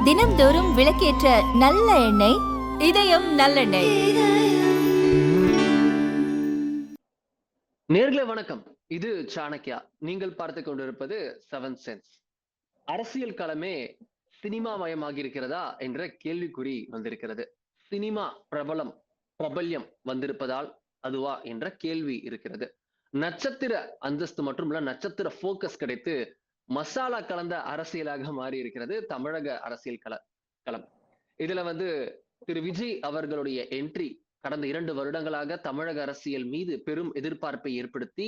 தினம்தோறும் விளக்கேற்ற நல்ல எண்ணெய், இதயம் நல்லெண்ணெய். நேர்களே வணக்கம். இது சாணக்யா. நீங்கள் பார்த்து கொண்டிருப்பது செவன் சென்ஸ். அரசியல் களமே சினிமா மயமாகி இருக்கிறதா என்ற கேள்விக்குறி வந்திருக்கிறது. சினிமா பிரபல்யம் வந்திருப்பதால் அதுவா என்ற கேள்வி இருக்கிறது. நட்சத்திர அந்தஸ்து மட்டுமல்ல, நட்சத்திர போக்கஸ் கிடைத்து மசாலா கலந்த அரசியலாக மாறி இருக்கிறது தமிழக அரசியல் களம். இதுல திரு விஜய் அவர்களுடைய என்ட்ரி கடந்த 2 வருடங்களாக தமிழக அரசியல் மீது பெரும் எதிர்பார்ப்பை ஏற்படுத்தி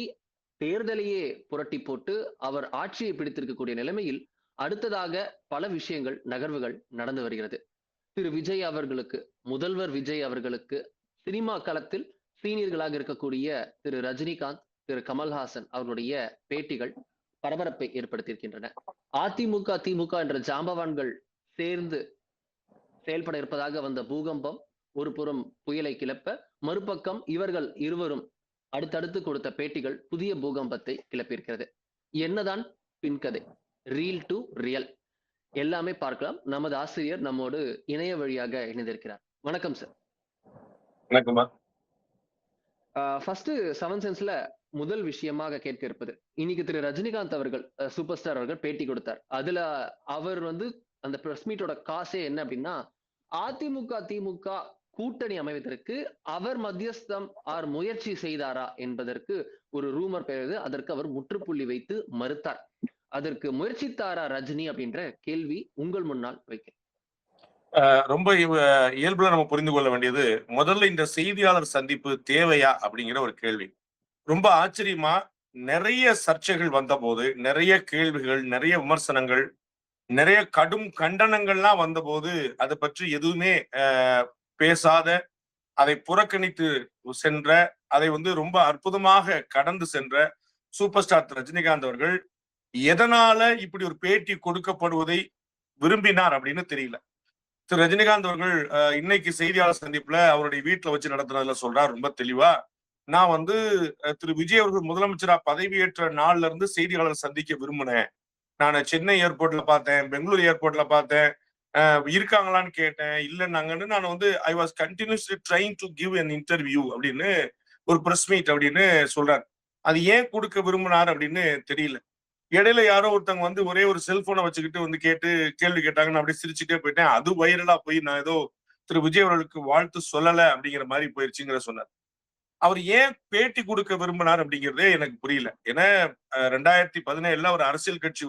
தேர்தலையே புரட்டி போட்டு அவர் ஆட்சியை பிடித்திருக்கக்கூடிய நிலைமையில் அடுத்ததாக பல விஷயங்கள், நகர்வுகள் நடந்து வருகிறது. திரு விஜய் அவர்களுக்கு, முதல்வர் விஜய் அவர்களுக்கு சினிமா களத்தில் சீனியர்களாக இருக்கக்கூடிய திரு ரஜினிகாந்த், திரு கமல்ஹாசன் அவர்களுடைய பேட்டிகள் பரபரப்பை ஏற்படுத்தியிருக்கின்றன. அதிமுக திமுக என்ற ஜாம்பவான்கள் சேர்ந்து செயல்பட இருப்பதாக வந்த பூகம்பம் ஒரு புறம் புயலை கிளப்ப, மறுபக்கம் இவர்கள் இருவரும் அடுத்தடுத்து கொடுத்த பேட்டிகள் புதிய பூகம்பத்தை கிளப்பியிருக்கிறது. என்னதான் பின்கதை, ரீல் டு ரியல், எல்லாமே பார்க்கலாம். நமது ஆசிரியர் நம்மோடு இணைய வழியாக இணைந்திருக்கிறார். வணக்கம் சார். வணக்கம்மா. ஃபர்ஸ்ட் செவன் சென்ஸ்ல முதல் விஷயமாக கேட்க இருப்பது, இன்னைக்கு திரு ரஜினிகாந்த் அவர்கள், சூப்பர் ஸ்டார் அவர்கள் பேட்டி கொடுத்தார். அதுல அவர் அந்த பிரஸ் மீட்டோட காசே என்ன அப்படின்னா, அதிமுக திமுக கூட்டணி அமைவதற்கு அவர் மத்தியஸ்தம் ஆர் முயற்சி செய்தாரா என்பதற்கு ஒரு ரூமர் பெயர்ந்து அதற்கு அவர் முற்றுப்புள்ளி வைத்து மறுத்தார். அதற்கு முயற்சித்தாரா ரஜினி அப்படின்ற கேள்வி உங்கள் முன்னால் வைக்க. ரொம்ப இயல்புல நம்ம புரிந்து கொள்ள வேண்டியது, முதல்ல இந்த செய்தியாளர் சந்திப்பு தேவையா அப்படிங்கிற ஒரு கேள்வி. ரொம்ப ஆச்சரியமா நிறைய சர்ச்சைகள் வந்த போது, நிறைய கேள்விகள், நிறைய விமர்சனங்கள், நிறைய கடும் கண்டனங்கள்லாம் வந்த போது அதை பற்றி எதுவுமே பேசாத, அதை புறக்கணித்து சென்ற, அதை ரொம்ப அற்புதமாக கடந்து சென்ற சூப்பர் ஸ்டார் ரஜினிகாந்த் அவர்கள் எதனால இப்படி ஒரு பேட்டி கொடுக்கப்படுவதை விரும்பினார் அப்படின்னு தெரியல. திரு ரஜினிகாந்த் அவர்கள் இன்னைக்கு செய்தியாளர் சந்திப்புல அவருடைய வீட்டுல வச்சு நடத்துனதுல சொல்றார் ரொம்ப தெளிவா, நான் திரு விஜய் அவர்கள் முதலமைச்சரா பதவியேற்ற நாள்ல இருந்து செய்தியாளர் சந்திக்க விரும்பினேன். நான் சென்னை ஏர்போர்ட்ல பார்த்தேன், பெங்களூர் ஏர்போர்ட்ல பார்த்தேன், இருக்காங்களான்னு கேட்டேன், இல்லைன்னாங்கன்னு நான் I was continuously trying to give an interview அப்படின்னு ஒரு பிரஸ் மீட் அப்படின்னு சொல்றாரு. அது ஏன் கொடுக்க விரும்பினார் அப்படின்னு தெரியல. இடையில யாரோ ஒருத்தவங்க ஒரே ஒரு செல்போனை வச்சுக்கிட்டு கேட்டு கேள்வி கேட்டாங்க. நான் அப்படியே சிரிச்சுட்டே போயிட்டேன். அது வைரலா போய் நான் ஏதோ திரு விஜய் அவர்களுக்கு வாழ்த்து சொல்லல அப்படிங்கிற மாதிரி போயிருச்சுங்கிற சொன்னார். அவர் ஏன் பேட்டி கொடுக்க விரும்பினார் அப்படிங்கிறதே எனக்கு புரியல. ஏன்னா 2017 ஒரு அரசியல் கட்சி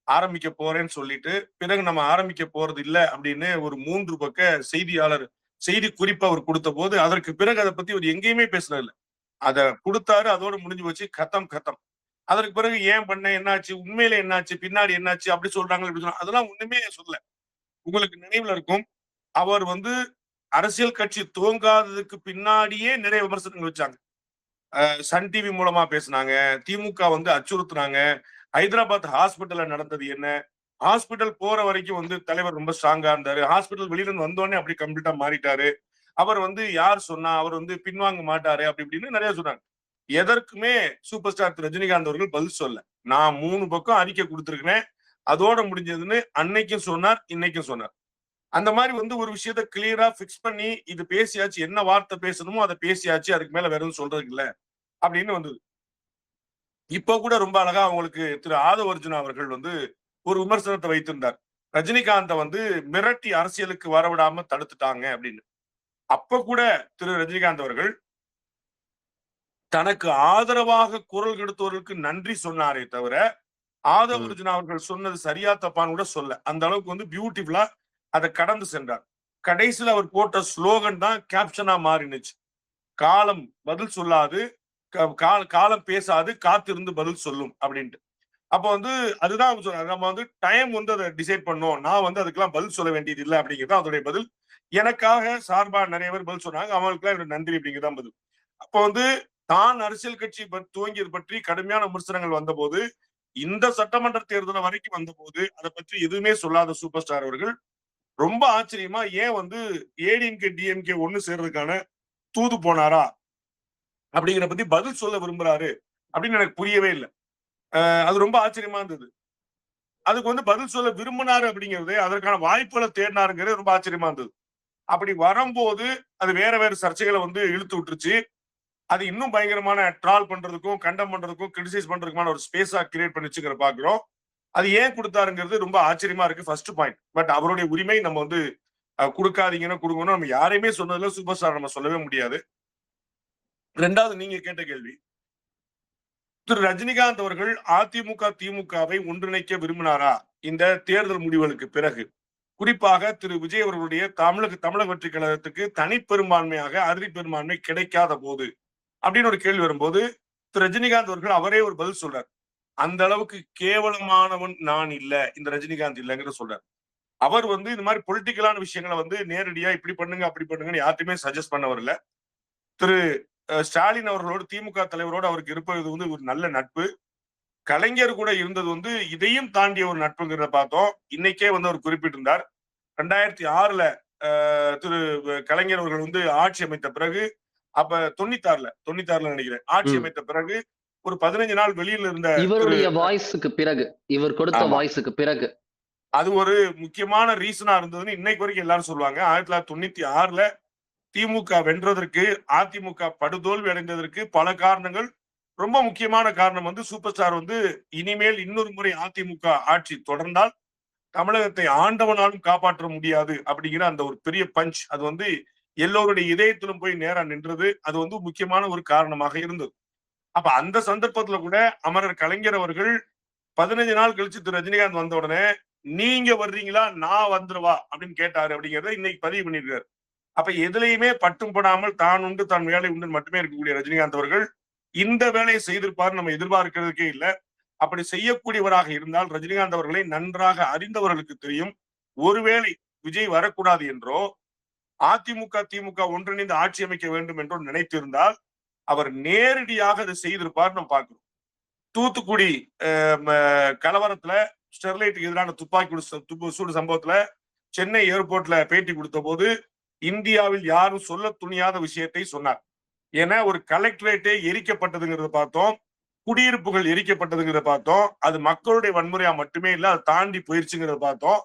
ஆரம்பிக்க போறேன்னு சொல்லிட்டு, பிறகு நம்ம ஆரம்பிக்க போறது இல்லை அப்படின்னு ஒரு 3 பக்க செய்தி குறிப்பு அவர் கொடுத்த போது, அதற்கு பிறகு அதை பத்தி அவர் எங்கேயுமே பேசுனது இல்லை. அதை கொடுத்தாரு, அதோட முடிஞ்சு போச்சு, கத்தம். அதற்கு பிறகு ஏன் பண்ண, என்னாச்சு, உண்மையில என்னாச்சு, பின்னாடி என்னாச்சு, அப்படி சொல்றாங்க, அதெல்லாம் ஒண்ணுமே சொல்ல. உங்களுக்கு நினைவுல இருக்கும், அவர் அரசியல் கட்சி துவங்காததுக்கு பின்னாடியே நிறைய விமர்சனங்கள் வச்சாங்க. சன் டிவி மூலமா பேசினாங்க, திமுக அச்சுறுத்துனாங்க, ஹைதராபாத் ஹாஸ்பிட்டல்ல நடந்தது என்ன, ஹாஸ்பிட்டல் போற வரைக்கும் தலைவர் ரொம்ப ஸ்ட்ராங்கா இருந்தாரு, ஹாஸ்பிட்டல் வெளியில வந்தோடனே அப்படி கம்ப்ளீட்டா மாறிட்டாரு, அவர் யார் சொன்னா அவர் பின்வாங்க மாட்டாரு, அப்படி இப்படின்னு நிறைய சொன்னாங்க. எதற்குமே சூப்பர் ஸ்டார் ரஜினிகாந்த் அவர்கள் பதில் சொல்ல. நான் 3 பக்கம் அறிக்கை கொடுத்திருக்கிறேன், அதோட முடிஞ்சதுன்னு அன்னைக்கும் சொன்னார், இன்னைக்கும் சொன்னார். அந்த மாதிரி ஒரு விஷயத்த கிளியரா பிக்ஸ் பண்ணி இது பேசியாச்சு, என்ன வார்த்தை பேசணுமோ அதை பேசியாச்சு, அதுக்கு மேல வேற எதுவும் சொல்றது இல்ல அப்படின்னு வந்தது. இப்ப கூட ரொம்ப அழகா அவங்களுக்கு திரு ஆதவ அர்ஜுனா அவர்கள் ஒரு விமர்சனத்தை வைத்திருந்தார். ரஜினிகாந்தை மிரட்டி அரசியலுக்கு வரவிடாம தடுத்துட்டாங்க அப்படின்னு. அப்ப கூட திரு ரஜினிகாந்த் அவர்கள் தனக்கு ஆதரவாக குரல் கொடுத்தவர்களுக்கு நன்றி சொன்னாரே தவிர, ஆதவ அர்ஜுனா அவர்கள் சொன்னது சரியா தப்பான்னு கூட சொல்ல. அந்த அளவுக்கு பியூட்டிஃபுல்லா அதை கடந்து சென்றார். கடைசியில் அவர் போட்ட ஸ்லோகன் தான் கேப்ஷனா மாறினுச்சு. காலம் பதில் சொல்லாது, காலம் பேசாது, காத்திருந்து பதில் சொல்லும் அப்படின்ட்டு. அப்ப அதுதான் சொல்றாரு, நம்ம டைம் அதை டிசைட் பண்ணோம், நான் அதுக்கெல்லாம் பதில் சொல்ல வேண்டியது இல்லை அப்படிங்கிறது அதோடைய பதில். எனக்காக சார்பா நிறைய பேர் பதில் சொன்னாங்க, அவங்களுக்குலாம் என்னோட நன்றி அப்படிங்கிறதான் பதில். அப்ப தான் அரசியல் கட்சி துவங்கியது பற்றி கடுமையான விமர்சனங்கள் வந்த போது, இந்த சட்டமன்ற தேர்தல் வரைக்கும் வந்த போது அதை பற்றி எதுவுமே சொல்லாத சூப்பர் ஸ்டார் அவர்கள் ரொம்ப ஆச்சரியமா ஏன் ஏடிஎம்கே டிஎம்கே ஒண்ணு சேர்றதுக்கான தூது போனாரா அப்படிங்கிற பத்தி பதில் சொல்ல விரும்புறாரு அப்படின்னு எனக்கு புரியவே இல்லை. அது ரொம்ப ஆச்சரியமா இருந்தது. அதுக்கு வந்து பதில் சொல்ல விரும்பினாரு அப்படிங்கிறது, அதற்கான வாய்ப்புகளை தேடினாருங்கிறது ரொம்ப ஆச்சரியமா இருந்தது. அப்படி வரும்போது அது வேற வேற சர்ச்சைகளை வந்து இழுத்து விட்டுருச்சு. அது இன்னும் பயங்கரமான ட்ரால் பண்றதுக்கும், கண்டம் பண்றதுக்கும், கிரிட்டிசைஸ் பண்றதுக்குமான ஒரு ஸ்பேஸா கிரியேட் பண்ணிச்சுங்கிற பாக்குறோம். அது ஏன் கொடுத்தாருங்கிறது ரொம்ப ஆச்சரியமா இருக்கு. First point. பட் அவருடைய உரிமை நம்ம வந்து குடுக்காதீங்கன்னு குடுக்கணும். நம்ம யாரையுமே சொன்னதுல சூப்பர் ஸ்டார் நம்ம சொல்லவே முடியாது. 2வது நீங்க கேட்ட கேள்வி. திரு ரஜினிகாந்த் அவர்கள் அதிமுக, திமுகவை ஒன்றிணைக்க விரும்பினாரா? இந்த தேர்தல் முடிவுகளுக்கு பிறகு. குறிப்பாக திரு விஜய் அவர்களுடைய தமிழக வெற்றி கழகத்துக்கு தனிப்பெரும்பான்மையாக அறுதி பெரும்பான்மை கிடைக்காத போது அப்படின்னு ஒரு கேள்வி வரும்போது திரு ரஜினிகாந்த் அவர்கள் அவரே ஒரு பதில் சொல்றார். அந்த அளவுக்கு கேவலமானவன் நான் இல்ல, இந்த ரஜினிகாந்த் இல்லைங்கிற சொல்றார். அவர் வந்து இந்த மாதிரி பொலிட்டிக்கலான விஷயங்களை வந்து நேரடியா இப்படி பண்ணுங்க அப்படி பண்ணுங்கன்னு யார்ட்டுமே சஜஸ்ட் பண்ணவர் இல்ல. திரு ஸ்டாலின் அவர்களோடு திமுக தலைவரோடு அவருக்கு இருப்பது வந்து ஒரு நல்ல நட்பு. கலைஞர் கூட இருந்தது வந்து இதையும் தாண்டிய ஒரு நட்புங்கிறத பார்த்தோம். இன்னைக்கே வந்து அவர் குறிப்பிட்டிருந்தார். 2006ல திரு கலைஞர் அவர்கள் வந்து ஆட்சி அமைத்த பிறகு, அப்ப 96ல நினைக்கிறேன். ஆட்சி அமைத்த பிறகு ஒரு 15 நாள் வெளியில இருந்த இவருடைய வாய்ஸுக்கு பிறகு, இவர் கொடுத்த வாய்ஸுக்கு பிறகு அது ஒரு முக்கியமான ரீசனா இருந்ததுன்னு இன்னைக்கு வரைக்கும் எல்லாரும் சொல்லுவாங்க. 1996ல திமுக வென்றதற்கு, அதிமுக படுதோல்வி அடைந்ததற்கு பல காரணங்கள். ரொம்ப முக்கியமான காரணம் வந்து சூப்பர் ஸ்டார் வந்து இனிமேல் இன்னொரு முறை அதிமுக ஆட்சி தொடர்ந்தால் தமிழகத்தை ஆண்டவனாலும் காப்பாற்ற முடியாது அப்படிங்கிற அந்த ஒரு பெரிய பஞ்ச். அது வந்து எல்லோருடைய இதயத்திலும் போய் நேரா நின்றது. அது வந்து முக்கியமான ஒரு காரணமாக இருந்தது. அப்ப அந்த சந்தர்ப்பத்துல கூட அமரர் கலைஞர் அவர்கள் 15 நாள் கழிச்சு திரு ரஜினிகாந்த் வந்த உடனே நீங்க வர்றீங்களா நான் வந்துருவா அப்படின்னு கேட்டாரு அப்படிங்கறத இன்னைக்கு பதிவு பண்ணிருக்காரு. அப்ப எதுலையுமே பட்டும் படாமல் தான் உண்டு தான் வேலை உண்டு மட்டுமே இருக்கக்கூடிய ரஜினிகாந்த் அவர்கள் இந்த வேலையை செய்திருப்பார் நம்ம எதிர்பார்க்கிறதுக்கே இல்ல. அப்படி செய்யக்கூடியவராக இருந்தால் ரஜினிகாந்த் அவர்களை நன்றாக அறிந்தவர்களுக்கு தெரியும். ஒருவேளை விஜய் வரக்கூடாது என்றோ அதிமுக திமுக ஒன்றிணைந்து ஆட்சி அமைக்க வேண்டும் என்றோ நினைத்திருந்தால் அவர் நேரடியாக அதை செய்திருப்பார் நம்ம பார்க்கிறோம். தூத்துக்குடி கலவரத்துல ஸ்டெர்லைட்டுக்கு எதிரான துப்பாக்கி சூடு சம்பவத்துல சென்னை ஏர்போர்ட்ல பேட்டி கொடுத்த போது இந்தியாவில் யாரும் சொல்ல துணியாத விஷயத்தை சொன்னார். ஏன்னா ஒரு கலெக்டரேட்டே எரிக்கப்பட்டதுங்கிறத பார்த்தோம், குடியிருப்புகள் எரிக்கப்பட்டதுங்கிறத பார்த்தோம். அது மக்களுடைய வன்முறையா மட்டுமே இல்ல, அதை தாண்டி போயிருச்சுங்கிறத பார்த்தோம்.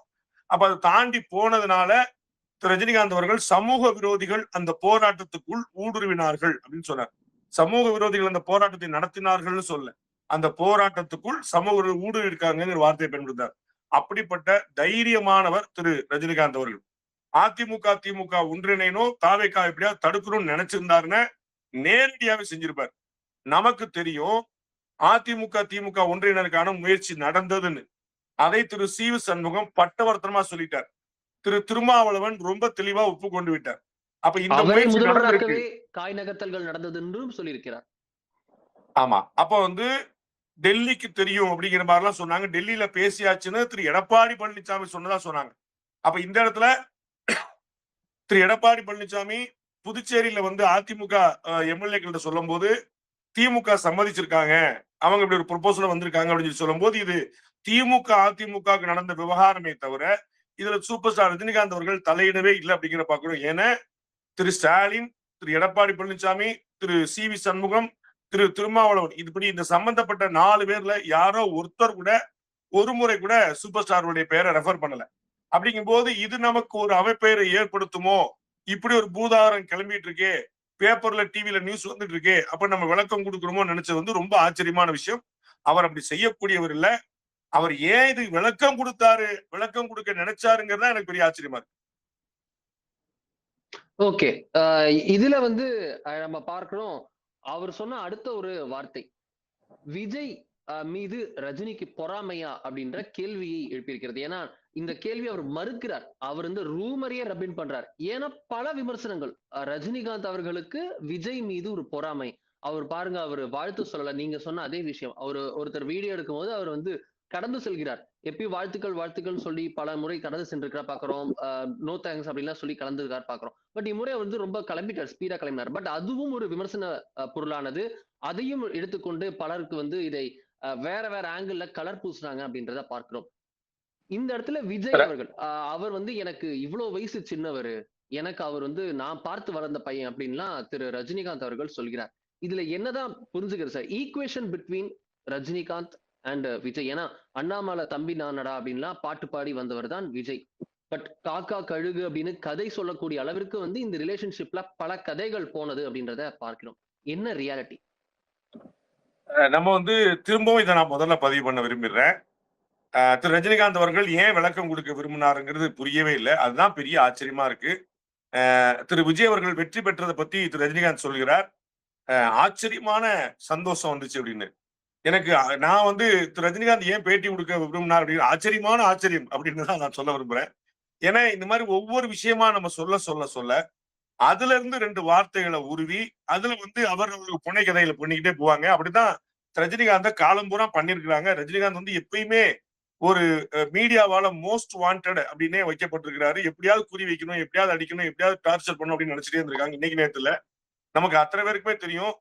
அப்ப அதை தாண்டி போனதுனால ரஜினிகாந்த் அவர்கள் சமூக விரோதிகள் அந்த போராட்டத்துக்குள் ஊடுருவினார்கள் அப்படின்னு சொன்னார். சமூக விரோதிகள் அந்த போராட்டத்தை நடத்தினார்கள் சொல்ல, அந்த போராட்டத்துக்குள் சமூக ஊடுருவி இருக்காங்கிற வார்த்தையை பயன்படுத்தார். அப்படிப்பட்ட தைரியமானவர் திரு ரஜினிகாந்த் அவர்கள். அதிமுக திமுக ஒன்றிணைனோ தாவேக்கா எப்படியாவது தடுக்கணும்னு நினைச்சிருந்தாருன்னு நேரடியாவே செஞ்சிருப்பார். நமக்கு தெரியும் அதிமுக திமுக ஒன்றிணைக்கான முயற்சி நடந்ததுன்னு. அதை திரு சி வி சண்முகம் பட்டவர்த்தனமா சொல்லிட்டார். திரு திருமாவளவன் ரொம்ப தெளிவா ஒப்புக்கொண்டு விட்டார். அப்ப இந்த முயற்சி நடந்திருக்கு, காய் நகர்த்தல்கள் நடந்தது என்றும் சொல்லியிருக்கிறார். ஆமா. அப்ப வந்து டெல்லிக்கு தெரியும் அப்படிங்கிற மாதிரி எல்லாம் சொன்னாங்க. டெல்லியில பேசியாச்சுன்னு திரு எடப்பாடி பழனிசாமி சொன்னதா சொன்னாங்க. அப்ப இந்த இடத்துல திரு எடப்பாடி பழனிசாமி புதுச்சேரியில வந்து அதிமுக எம்எல்ஏக்கிட்ட சொல்லும் போது திமுக சம்மதிச்சிருக்காங்க, அவங்க இப்படி ஒரு ப்ரொபோசல் வந்திருக்காங்க அப்படின்னு சொல்லும் போது இது திமுக அதிமுக நடந்த விவகாரமே தவிர இதுல சூப்பர் ஸ்டார் ரஜினிகாந்த் அவர்கள் தலையிடவே இல்லை அப்படிங்கிற பாக்கணும். ஏன்னா திரு ஸ்டாலின், திரு எடப்பாடி பழனிசாமி, திரு சி வி சண்முகம், திரு திருமாவளவன் இப்படி இந்த சம்பந்தப்பட்ட 4 பேர்ல யாரோ ஒருத்தர் கூட ஒரு முறை கூட சூப்பர் ஸ்டாருடைய பெயரை ரெஃபர் பண்ணல. அப்படிங்கும் போது இது நமக்கு ஒரு அவப்பெயரை ஏற்படுத்துமோ, இப்படி ஒரு பூதாரம் கிளம்பிட்டு இருக்கே, பேப்பர்ல டிவில நியூஸ் வந்துட்டு இருக்கே, அப்ப நம்ம விளக்கம் கொடுக்கணுமோ நினைச்சது வந்து ரொம்ப ஆச்சரியமான விஷயம். அவர் அப்படி செய்யக்கூடியவர் இல்ல. அவர் ஏன் இது விளக்கம் கொடுத்தாரு, விளக்கம் கொடுக்க நினைச்சாருங்கிறதா எனக்கு பெரிய ஆச்சரியமா இருக்கு. ஓகே, இதுல வந்து நம்ம பார்க்கிறோம், அவர் சொன்ன அடுத்த ஒரு வார்த்தை விஜய் மீது ரஜினிக்கு பொறாமையா அப்படின்ற கேள்வியை எழுப்பியிருக்கிறது. ஏன்னா இந்த கேள்வி அவர் மறுக்கிறார். அவர் வந்து ரூமரையே ரப்பின் பண்றார். ஏன்னா பல விமர்சனங்கள் ரஜினிகாந்த் அவர்களுக்கு விஜய் மீது ஒரு பொறாமை. அவர் பாருங்க, அவர் வாழ்த்து சொல்லல. நீங்க சொன்ன அதே விஷயம். ஒருத்தர் வீடியோ எடுக்கும் போது அவர் வந்து கடந்து செல்கிறார். எப்பயும் வாழ்த்துக்கள் சொல்லி பல முறை கடந்து சென்றிருக்கிறார் பாக்குறோம். நோ தேங்க்ஸ் அப்படின்லாம் சொல்லி கலந்துருக்கார் பாக்குறோம். பட் இம்முறை வந்து ரொம்ப கிளம்பிட்டார், ஸ்பீடா கிளம்பினார். பட் அதுவும் ஒரு விமர்சன பொருளானது. அதையும் எடுத்துக்கொண்டு பலருக்கு வந்து இதை வேற வேற ஆங்கிள் கலர் பூசுறாங்க அப்படின்றத பார்க்கிறோம். இந்த இடத்துல விஜய் அவர்கள் அவர் வந்து எனக்கு இவ்வளவு வயசு சின்னவரு, எனக்கு அவர் வந்து நான் பார்த்து வளர்ந்த பையன் அப்படின்லாம் திரு ரஜினிகாந்த் அவர்கள் சொல்கிறார். இதுல என்னதான் புரிஞ்சுக்கிறது sir? Equation between Rajinikanth and Vijay. ஏன்னா அண்ணாமலை தம்பி நானடா அப்படின்லாம் பாட்டு பாடி வந்தவர் தான் விஜய். பட் காக்கா கழுகு அப்படின்னு கதை சொல்லக்கூடிய அளவிற்கு வந்து இந்த ரிலேஷன்ஷிப்ல பல கதைகள் போனது அப்படின்றத பார்க்கிறோம். என்ன ரியாலிட்டி? நம்ம வந்து திரும்பவும் இதை நான் முதல்ல பதிவு பண்ண விரும்புகிறேன். திரு ரஜினிகாந்த் அவர்கள் ஏன் விளக்கம் கொடுக்க விரும்பினாருங்கிறது புரியவே இல்லை. அதுதான் பெரிய ஆச்சரியமா இருக்கு. திரு விஜய் அவர்கள் வெற்றி பெற்றதை பத்தி திரு ரஜினிகாந்த் சொல்கிறார், ஆச்சரியமான சந்தோஷம் வந்துச்சு அப்படின்னு. எனக்கு நான் வந்து திரு ரஜினிகாந்த் ஏன் பேட்டி கொடுக்க விரும்பினார் அப்படின்னு ஆச்சரியமான ஆச்சரியம் அப்படின்னு தான் நான் சொல்ல விரும்புறேன். ஏன்னா இந்த மாதிரி ஒவ்வொரு விஷயமா நம்ம சொல்ல சொல்ல சொல்ல அதுல இருந்து 2 வார்த்தைகளை உருவி அதுல வந்து அவர்களுக்கு புனை கதைகளை பண்ணிக்கிட்டே போவாங்க. அப்படிதான் ரஜினிகாந்த காலம் பூரா பண்ணிருக்கிறாங்க. ரஜினிகாந்த் வந்து எப்பயுமே ஒரு மீடியாவால மோஸ்ட் வாண்டட் அப்படின்னே வைக்கப்பட்டிருக்கிறாரு. எப்படியாவது குறி வைக்கணும், எப்படியாவது அடிக்கணும், எப்படியாவது டார்ச்சர் பண்ணணும் அப்படின்னு நினைச்சிட்டே இருந்திருக்காங்க. இன்னைக்கு நேரத்துல நமக்கு அத்தனை பேருக்குமே தெரியும்,